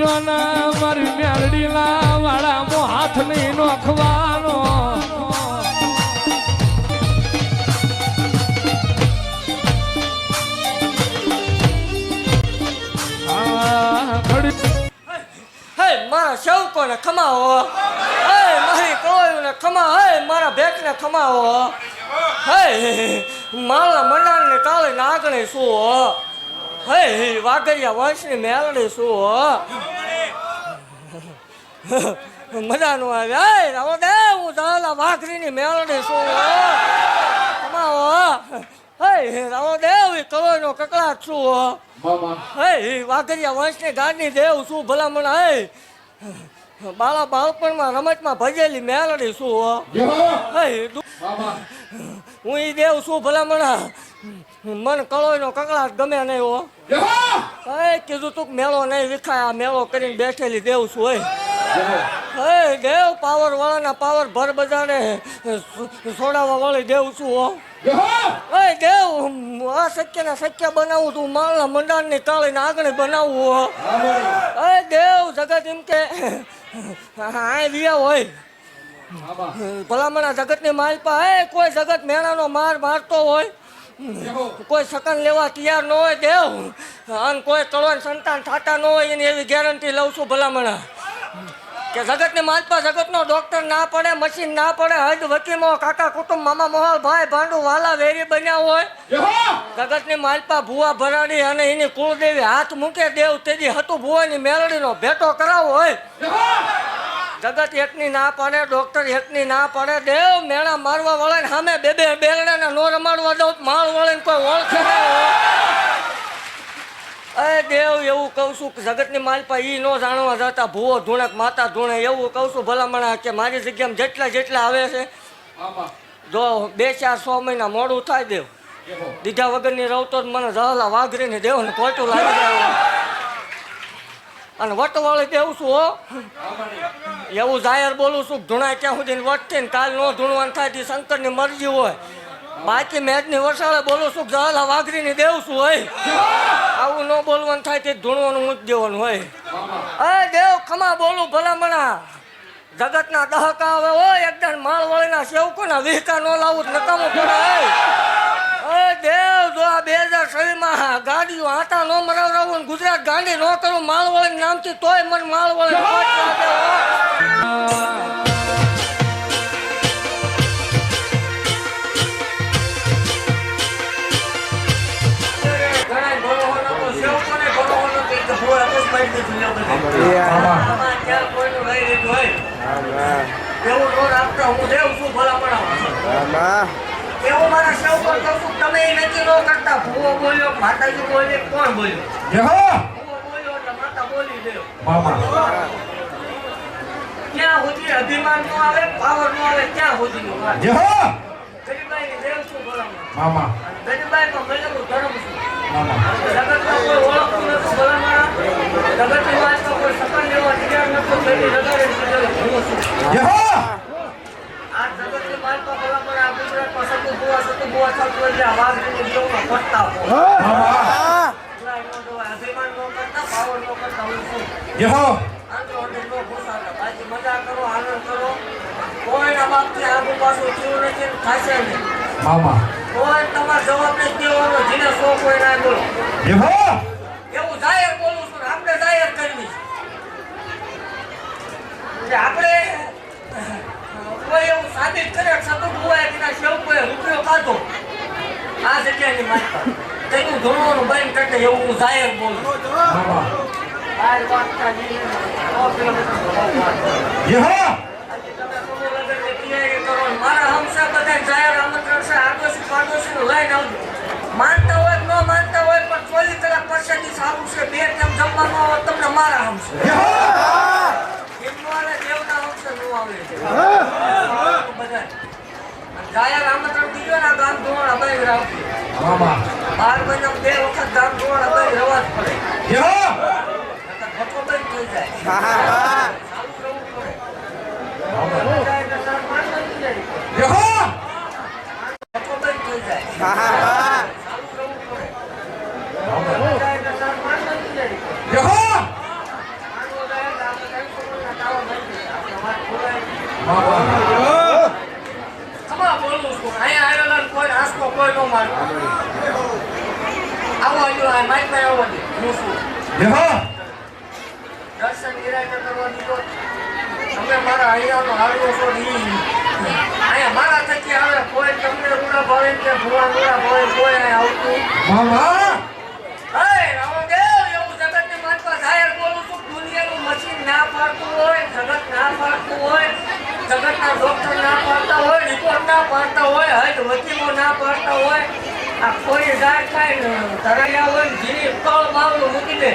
કરજો ને મારી મેલડીના વાળા મો હાથ નહીં નોખવાનો મારા સેવકોને ખમાવો, મારી કળોયુને ખમા, મારા ભેટને ખમાવો, મારા મંડાણને કાળે નાગણે શું, વાઘરિયા વંશની મેલડી શું મજાનું આવે, રાવો દે હું દાદા વાઘરીની મેલડી શું ખમાવો, રાવો દેવ કળોયનો કકડાટ શું, વાઘરિયા વંશની ગાડની દેવ શું ભલામણ, બાળા બાળપણમાં રમતમાં ભજેલી મેલડી શું, હું ઈ દેવ શું ભલામણ, મન કળોયનો કકડાટ ગમે નહીં હો, કીધું તું મેળો નહીં વિખાય, મેળો કરીને બેઠેલી દેવ શું દેવ પાવર વાળાના પાવર ભર બજારે છોડાવવા વાળી દેવ શું હો, દેવ આ શક્ય ને શક્ય બનાવું તું માળના મંડાણની કાળીને આગળ બનાવવું હો, દેવ જગત એમ કે આ વિયા હોય ભલામણા જગતની માલપા, કોઈ જગત મેણાનો માર મારતો હોય, કોઈ સકન લેવા તૈયાર ન હોય દેવ, અને કોઈ કળોન સંતાન થતા ન હોય એની એવી ગેરંટી લઉં છું ભલામણા કે જગતની માલપા જગતનો ડોક્ટર ના પડે, મશીન ના પડે, હદ વકીમો કાકા કુટુંબ મામા મોહલ ભાઈ ભાંડુ વાલા વેરી બન્યા હોય, જગતની માલપા ભુવા ભરાડી અને એની કુળદેવી હાથ મૂકે દેવ તેજી હતું ભુવાની મેલડીનો ભેટો કરાવો હોય, જગત એકની ના પડે, ડોક્ટર એકની ના પડે, દેવ મેળા મારવા વાળા સામે બે બે બેલડાને નો રમાડવા દઉં માળ વાળાને કોઈ ઓળખે નહીં, દેવ એવું કહું છું કે જગતની માલપા ઈ નો જાણવા જતા ભૂવો ધૂણક માતા ધૂણે, એવું કહું છું ભલામણા કે મારી જગ્યામાં જેટલા જેટલા આવે છે જો 2-4-6 મહિના મોડું થાય દેવ, દીધા વગરની રહું તો મને જહલા વાઘરીને દેવ ને ખોટું લાગી જાય, અને વટવાળી દેવું છું હો, એવું જાહેર બોલું છું ધૂણાય ત્યાં સુધી વટથી ને કાલ નો ધૂણવાનું થાય તે શંકરની મરજી હોય, બાકી મેદની વસાળે બોલું છું જહલા વાઘરીને દેવું છું હોય, આવું ન બોલવાનું થાય તે ધૂણવાનું મૂકી દેવાનું હોય, દેવ ખમા બોલું ભલામણા જગતના દહકા આવે હોય એકદમ માળવાળીના સેવકોના વિહકા ન લાવું નકામું પડે, દેવ જો આ 2006 ગાડીઓ આટા નો મરાવરાવું ગુજરાત ગાંડી ન કરું માળવાળી નામથી તોય મને માળવાળી એવું રોડ આપતા હું દેવ છું ભલા એવું મારા સૌ પર કહું છું તમે નક્કી ન કરતા, ભૂવો બોલ્યો માતાજી બોલ્યો કોણ બોલ્યો, ભૂવો બોલ્યો એટલે માતા બોલી દેવ, ક્યાં સુધી અભિમાન નો આવે પાવર નો આવે ક્યાં સુધી નો ગરીબાઈ ની દેવ છું ભલા, ગરીબાઈ તો મેળવું ધર્મ છું, જગતમાં કોઈ ઓળખતું નથી ભલા, જગતની વાત તો કોઈ સકન લેવા તૈયાર નતો, પેલી રગાડે હું છું આ જગતની વાત તો ભલા પણ આ ગુજરાતમાં સતું બુવા ચાલતું એટલે આ વાઘરીની દેવમાં પટતા અભિમાન નો કરતા પાવર નો કરતા હું છું બાકી મજા કરો આનંદ કરો, કોઈના બાપથી આગુ પાછું થયું નથી થશે નહીં, કોઈ તમારે જવાબ નહીં દેવાનો, જેને શોખ હોય ના બોલો, એવું જાહેર બોલું છું આપણે જાહેર કરવી છે, આપણે કોઈ એવું સાબિત કરે સતુક હોય કે ના સેવ કોઈ રૂપિયો કાઢો આ જગ્યાની માનતા તેનું ધોરણનું બંધ કરતે એવું હું જાહેર બોલું, બહાર વાગતા જઈને 100 કિલોમીટર મારા હમસા બધા જાહેર આમંત્રણ છે, આડોશી પાડોશી લઈને આવજો, માનતા હોય ન માનતા હોય પણ 24 કલાક પરસાદી સારું છે, 2 ટાઈમ જમવાનું આવે તમને મારા હમશે દેવના હમશે નું આવે બધા જાહેર આમંત્રણ દીધો ને ગામ ધોરણ અબાઈ રાખજો, 12 મહિના 2 વખત ગામ ધોરણ અબાઈ રવા જ પડે, ઘટો બંધ થઈ જાય ચાલુ કરવું પડે, ખમા બોલું છું અહીંયા આવેલા કોઈ આસકો કોઈ નો મારતો આવો આવ્યો આ માઈક માં આવો દે હું છું દર્શન નિરાયત કરવા દીધો તમે મારા અહીંયાનો હાલ્યો છો ઈ અહીંયા મારા થકી આવે કોઈ તમને રૂડા ભાવે કે ભુવા રૂડા ભાવે કોઈ અહીંયા આવતું હે રામદેવ એવું જગતને માનતા જાહેર બોલું છું દુનિયાનું મશીન ના પાડતું હોય જગત ના પાડતું હોય જગતના ડોક્ટર ના પાડતા હોય રિપોર્ટ ના પાડતા હોય હજ વકીલો ના પાડતા હોય આ કોઈ જાય કાંઈ ધરાયા હોય જીની તળ બાવલું મૂકી દે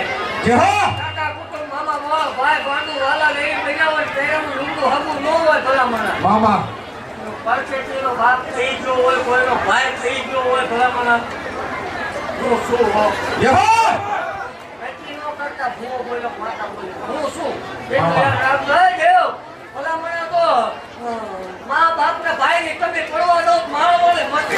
કાકા કુટુંબ મામા બાવા ભાઈ ભાંડુ વાલા લઈ બન્યા હોય તેનું લુંડું હગું ન હોય ભલામણા પરફેક્ટનો બાપ થઈ ગયો હોય કોઈનો ભાઈ થઈ ગયો હોય ભલામણા હું શું હો નક્કી ન કરતા ભૂવો બોલ્યો માતા બોલ્યો હું શું એટલે રામ લઈ ગયો ભલામણા તો મા બાપને ભાઈની તમે પડવા દો મારો બોલે મત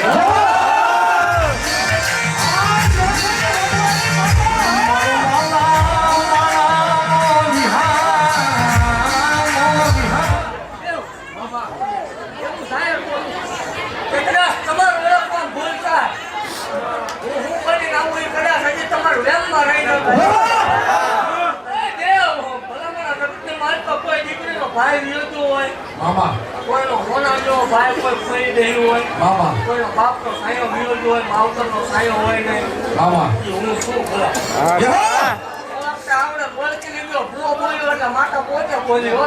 ભાઈ વિયોતો હોય કોઈનો હોના જેવો ભાઈ કોઈ ખોઈ દેવું હોય કોઈનો બાપનો સાયો વિયોતો હોય માવતરનો સાયો હોય નહીં હું શું કરું આવડે બોલકી લીધો ભૂવો બોલ્યો એટલે માતા પોતે બોલ્યો